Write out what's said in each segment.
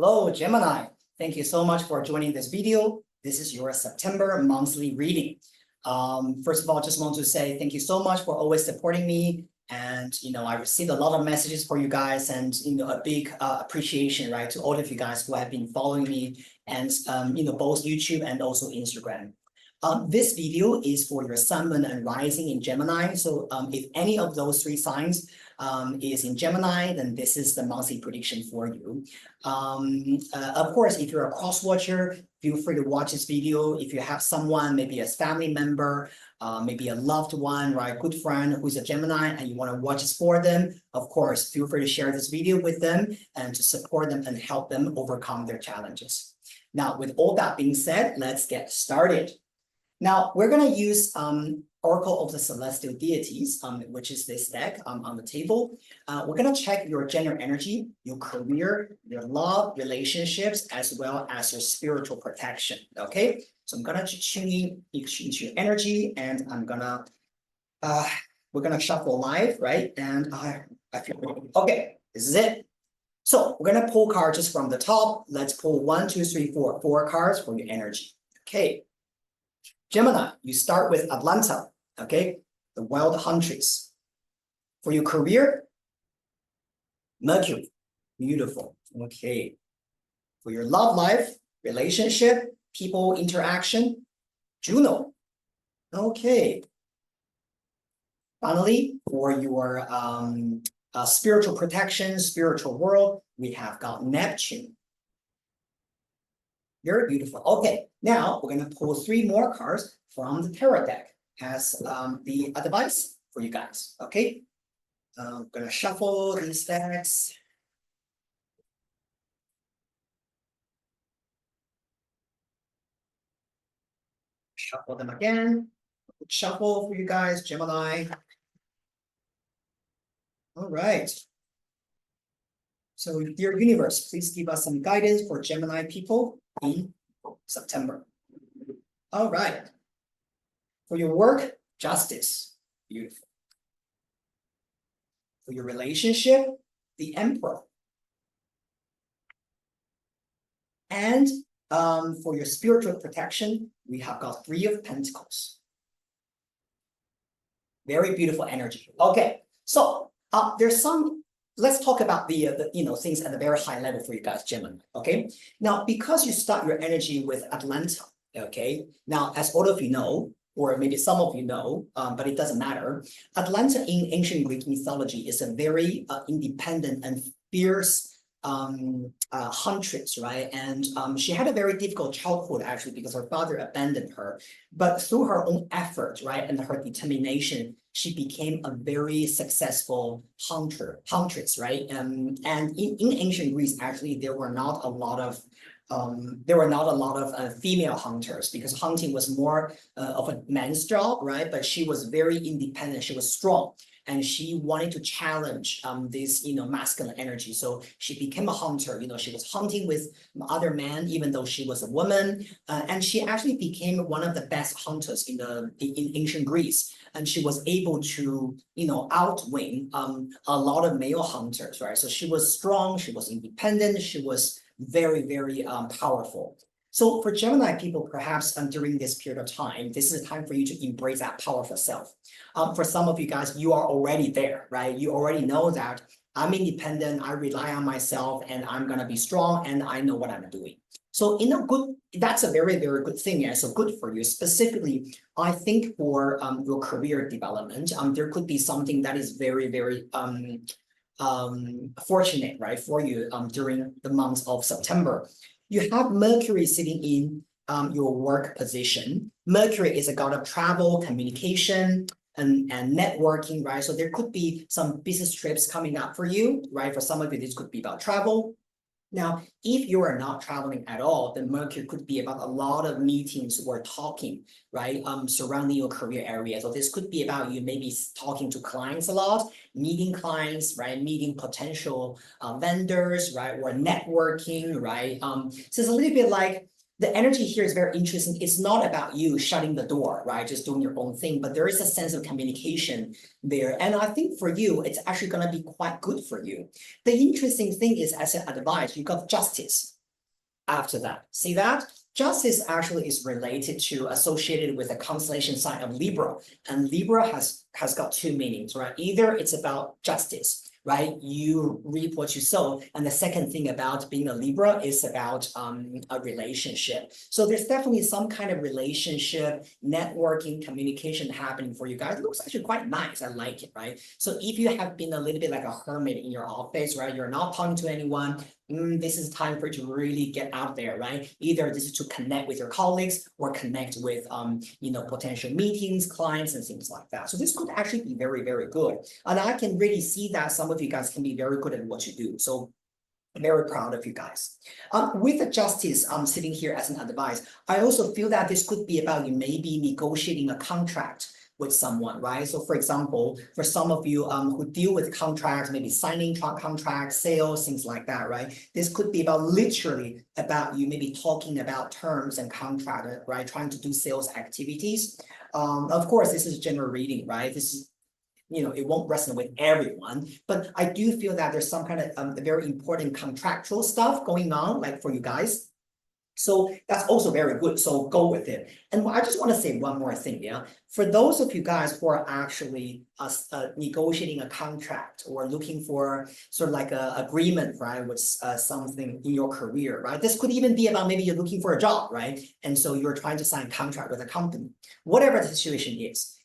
Hello, Gemini. Thank you so much for joining this video. This is your September monthly reading. First of all, just want to say thank you so much for always supporting me. And, I received a lot of messages for you guys and, a big appreciation, right, to all of you guys who have been following me and, both YouTube and also Instagram. This video is for your sun, moon, and rising in Gemini. So if any of those three signs is in Gemini, then this is the monthly prediction for you. Of course, if you're a cross watcher, feel free to watch this video. If you have someone, maybe a family member, maybe a loved one, right, good friend who's a Gemini, and you want to watch this for them, of course, feel free to share this video with them and to support them and help them overcome their challenges. Now, with all that being said, let's get started. Now, we're going to use Oracle of the Celestial Deities, which is this deck on the table. We're going to check your general energy, your career, your love, relationships, as well as your spiritual protection, okay? So I'm going to tune in into your energy, and we're going to shuffle live, right? And I feel pretty good. Okay, this is it. So we're going to pull cards just from the top. Let's pull 1, 2, 3, 4, 4 cards for your energy, okay? Gemini, you start with Atlanta, okay? The wild huntress. For your career, Mercury, beautiful, okay. For your love life, relationship, people interaction, Juno, okay. Finally, for your spiritual protection, spiritual world, we have got Neptune. Very beautiful. Okay, now we're going to pull 3 more cards from the tarot deck as the advice for you guys. Okay, I'm going to shuffle these decks. Shuffle them again. Shuffle for you guys, Gemini. All right. So, dear universe, please give us some guidance for Gemini people in September. All right. For your work, justice. Beautiful. For your relationship, the Emperor. And for your spiritual protection, we have got 3 of Pentacles. Very beautiful energy. Okay, so there's some. Let's talk about the things at a very high level for you guys, Gemini. Okay, now because you start your energy with Atlanta. Okay, now as all of you know, or maybe some of you know, but it doesn't matter. Atlanta in ancient Greek mythology is a very independent and fierce huntress, right? And she had a very difficult childhood actually because her father abandoned her. But through her own effort, right, and her determination, she became a very successful huntress, right? And in ancient Greece, actually, there were not a lot of female hunters because hunting was more of a man's job, right? But she was very independent. She was strong. And she wanted to challenge this, masculine energy. So she became a hunter. She was hunting with other men, even though she was a woman. And she actually became one of the best hunters in ancient Greece. And she was able to, outwing a lot of male hunters, right? So she was strong. She was independent. She was very, very powerful. So for Gemini people, perhaps during this period of time, this is a time for you to embrace that powerful self. For some of you guys, you are already there, right? You already know that I'm independent, I rely on myself, and I'm going to be strong, and I know what I'm doing. So that's a very, very good thing. Yeah, so good for you. Specifically, I think for your career development, there could be something that is very, very fortunate, right, for you during the month of September. You have Mercury sitting in your work position. Mercury is a god of travel, communication, and networking, right? So there could be some business trips coming up for you, right? For some of you, this could be about travel. Now, if you are not traveling at all, then Mercury could be about a lot of meetings or talking, right? Surrounding your career area. So this could be about you maybe talking to clients a lot, meeting clients, right? Meeting potential vendors, right? Or networking, right? So it's a little bit like the energy here is very interesting. It's not about you shutting the door, right? Just doing your own thing, but there is a sense of communication there. And I think for you, it's actually going to be quite good for you. The interesting thing is, as an advice, you got justice after that. See that? Justice actually is related to, associated with the constellation sign of Libra. And Libra has got two meanings, right? Either it's about justice, right? You reap what you sow. And the second thing about being a Libra is about a relationship. So there's definitely some kind of relationship, networking, communication happening for you guys. It looks actually quite nice. I like it, right? So if you have been a little bit like a hermit in your office, right? You're not talking to anyone. This is time for you to really get out there, right? Either this is to connect with your colleagues or connect with, potential meetings, clients, and things like that. So this could actually be very, very good. And I can really see that some of you guys can be very good at what you do. So I'm very proud of you guys. With the justice sitting here as an advice, I also feel that this could be about you maybe negotiating a contract with someone, right? So for example, for some of you who deal with contracts, maybe signing contracts, sales, things like that, right? This could be about literally about you maybe talking about terms and contract, right? Trying to do sales activities. Of course, this is general reading, right? This is, it won't resonate with everyone, but I do feel that there's some kind of very important contractual stuff going on, like for you guys. So that's also very good. So go with it. And I just want to say one more thing. Yeah. For those of you guys who are actually negotiating a contract or looking for sort of like an agreement, right, with something in your career, right? This could even be about maybe you're looking for a job, right? And so you're trying to sign a contract with a company, whatever the situation is.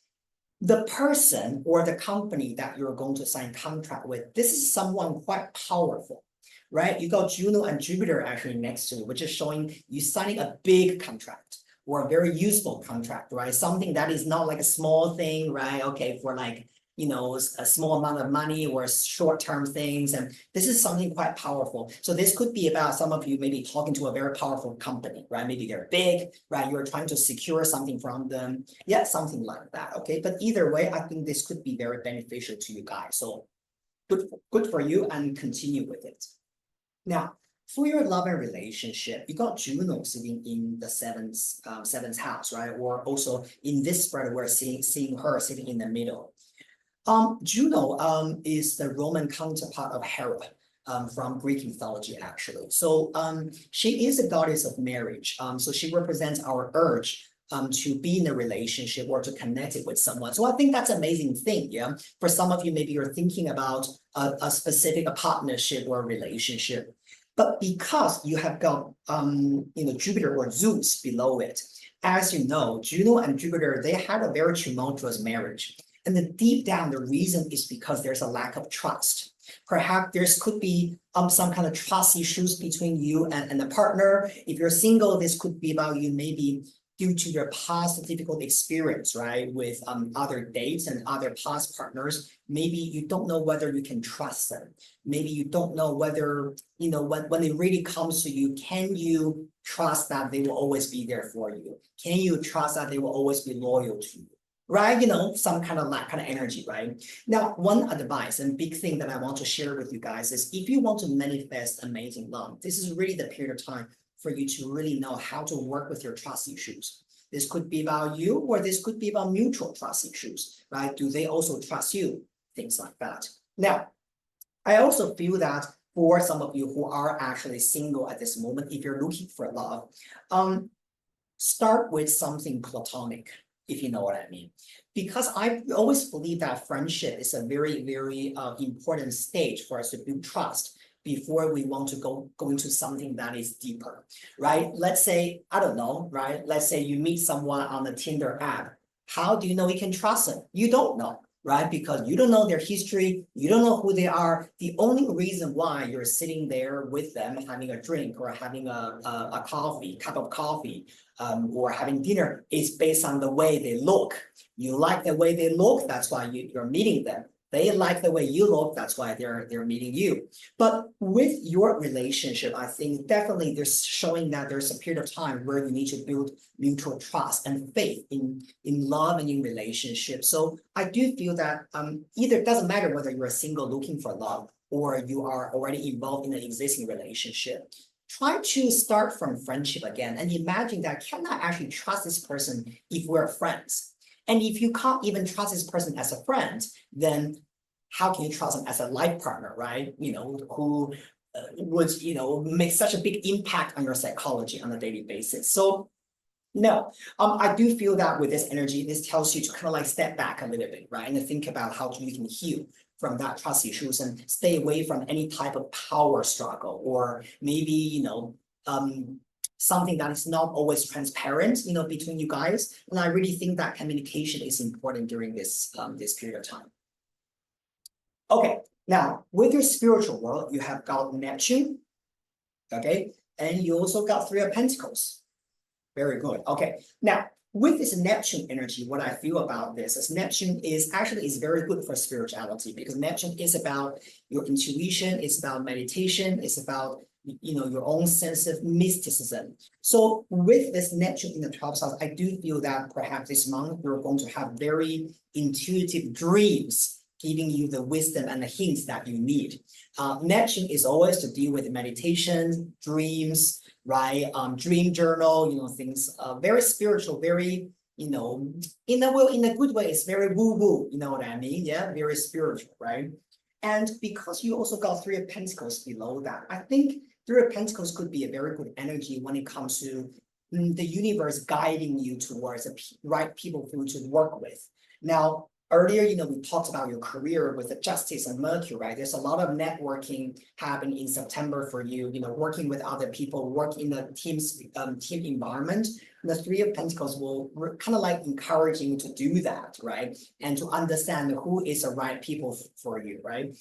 The person or the company that you're going to sign contract with, this is someone quite powerful. Right? You got Juno and Jupiter actually next to it, which is showing you signing a big contract or a very useful contract, right? Something that is not like a small thing, right? Okay, for like, a small amount of money or short-term things. And this is something quite powerful. So this could be about some of you maybe talking to a very powerful company, right? Maybe they're big, right? You're trying to secure something from them. Yeah, something like that, okay? But either way, I think this could be very beneficial to you guys. So good for you and continue with it. Now, for your love and relationship, you got Juno sitting in the seventh house, right? Or also in this spread, we're seeing her sitting in the middle. Juno is the Roman counterpart of Hera from Greek mythology, actually. So she is a goddess of marriage. So she represents our urge to be in a relationship or to connect it with someone. So I think that's an amazing thing, yeah? For some of you, maybe you're thinking about a specific partnership or relationship. But because you have got, Jupiter or Zeus below it, as you know, Juno and Jupiter, they had a very tumultuous marriage. And deep down, the reason is because there's a lack of trust. Perhaps there could be some kind of trust issues between you and the partner. If you're single, this could be about you maybe due to your past difficult experience, right, with other dates and other past partners. Maybe you don't know whether you can trust them. Maybe you don't know whether, when it really comes to you, can you trust that they will always be there for you? Can you trust that they will always be loyal to you? Right? Some kind of that kind of energy, right? Now, one advice and big thing that I want to share with you guys is if you want to manifest amazing love, this is really the period of time for you to really know how to work with your trust issues. This could be about you, or this could be about mutual trust issues, right? Do they also trust you? Things like that. Now, I also feel that for some of you who are actually single at this moment, if you're looking for love, start with something platonic, if you know what I mean. Because I always believe that friendship is a very, very important stage for us to build trust before we want to go into something that is deeper, right? Let's say, I don't know, right? Let's say you meet someone on the Tinder app. How do you know you can trust them? You don't know, right? Because you don't know their history. You don't know who they are. The only reason why you're sitting there with them, having a drink or having a cup of coffee, or having dinner is based on the way they look. You like the way they look, that's why you're meeting them. They like the way you look, that's why they're meeting you. But with your relationship, I think definitely there's showing that there's a period of time where you need to build mutual trust and faith in love and in relationships. So I do feel that either it doesn't matter whether you're single looking for love or you are already involved in an existing relationship. try to start from friendship again and imagine that can I actually trust this person if we're friends? And if you can't even trust this person as a friend, then how can you trust them as a life partner, right? Who would, make such a big impact on your psychology on a daily basis. So no, I do feel that with this energy, this tells you to kind of like step back a little bit, right? And to think about how you can heal from that trust issues and stay away from any type of power struggle, or maybe, something that is not always transparent, between you guys. And I really think that communication is important during this period of time. Okay, now with your spiritual world, you have got Neptune, okay, and you also got Three of Pentacles. Very good. Okay, now with this Neptune energy, what I feel about this is Neptune is very good for spirituality, because Neptune is about your intuition, it's about meditation, it's about your own sense of mysticism. So with this Neptune in the 12th house, I do feel that perhaps this month you're going to have very intuitive dreams, giving you the wisdom and the hints that you need. Neptune is always to deal with meditation, dreams, right? Dream journal, things very spiritual, very, in a good way, it's very woo-woo, you know what I mean? Yeah, very spiritual, right? And because you also got Three of Pentacles below that, I think Three of Pentacles could be a very good energy when it comes to the universe guiding you towards the right people for you to work with. Now, earlier, we talked about your career with the Justice and Mercury, right? There's a lot of networking happening in September for you, working with other people, work in the team environment. And the Three of Pentacles will kind of like encouraging you to do that, right? And to understand who is the right people for you, right?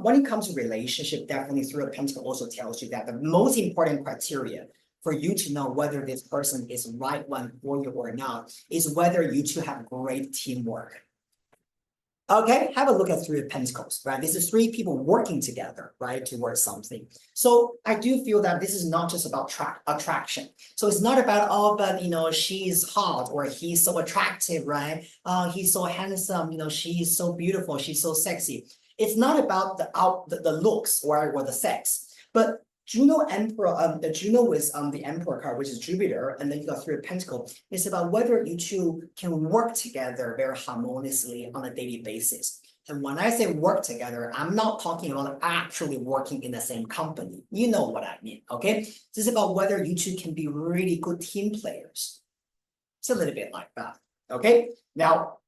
When it comes to relationship, definitely Three of Pentacles also tells you that the most important criteria for you to know whether this person is the right one for you or not is whether you two have great teamwork. Okay, have a look at Three of Pentacles, right? This is three people working together, right, towards something. So I do feel that this is not just about attraction. So it's not about, oh, but, she's hot or he's so attractive, right? He's so handsome, she's so beautiful, she's so sexy. It's not about the looks or the sex, but Juno Emperor, the Juno is the Emperor card, which is Jupiter, and then you got Three of Pentacles. It's about whether you two can work together very harmoniously on a daily basis. And when I say work together, I'm not talking about actually working in the same company. You know what I mean, okay? This is about whether you two can be really good team players. It's a little bit like that, okay? Now,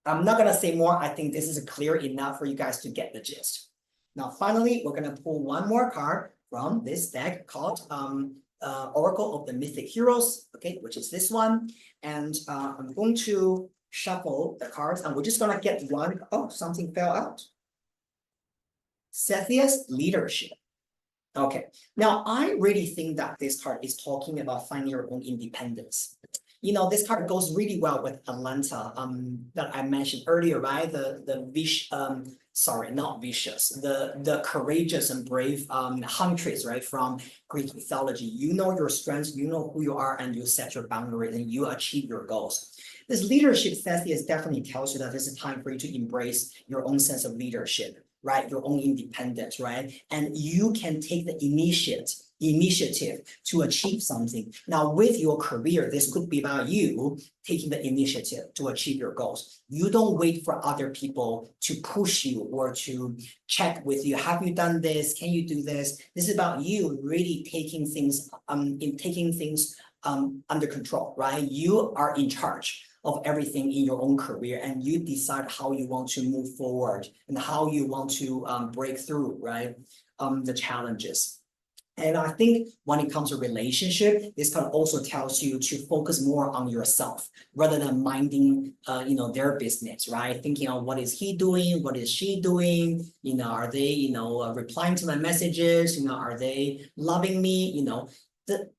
I'm not gonna say more. I think this is clear enough for you guys to get the gist. Now, finally, we're gonna pull one more card from this deck called Oracle of the Mythic Heroes, okay, which is this one. And I'm going to shuffle the cards, and we're just gonna get one. Oh, something fell out. Cepheus Leadership. Okay, now I really think that this card is talking about finding your own independence. This card goes really well with Atlanta that I mentioned earlier, right? Not vicious, the courageous and brave huntress, right? From Greek mythology. You know your strengths, you know who you are, and you set your boundaries and you achieve your goals. This leadership Cepheus definitely tells you that this is time for you to embrace your own sense of leadership, right? Your own independence, right? And you can take the initiative to achieve something. Now, with your career, this could be about you taking the initiative to achieve your goals. You don't wait for other people to push you or to check with you. Have you done this? Can you do this? This is about you really taking things under control, right? You are in charge of everything in your own career, and you decide how you want to move forward and how you want to break through, right? The challenges. And I think when it comes to relationship, this kind of also tells you to focus more on yourself rather than minding, their business, right? Thinking of what is he doing, what is she doing? Are they, replying to my messages? Are they loving me?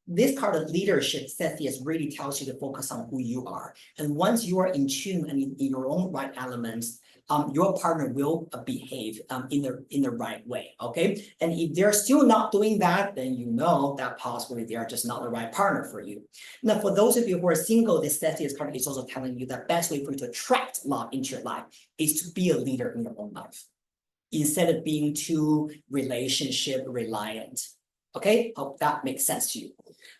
This part of leadership, Cepheus, really tells you to focus on who you are. And once you are in tune and in your own right elements, your partner will behave in the right way, okay? And if they're still not doing that, then you know that possibly they are just not the right partner for you. Now, for those of you who are single, this Cepheus card is also telling you the best way for you to attract love into your life is to be a leader in your own life, instead of being too relationship reliant. Okay, hope that makes sense to you.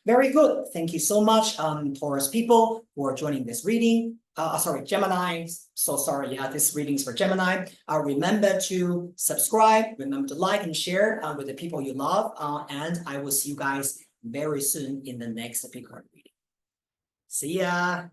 Very good. Thank you so much, Taurus people, for joining this reading. Sorry, Gemini. So sorry. Yeah, this reading is for Gemini. Remember to subscribe. Remember to like and share with the people you love. And I will see you guys very soon in the next big card reading. See ya.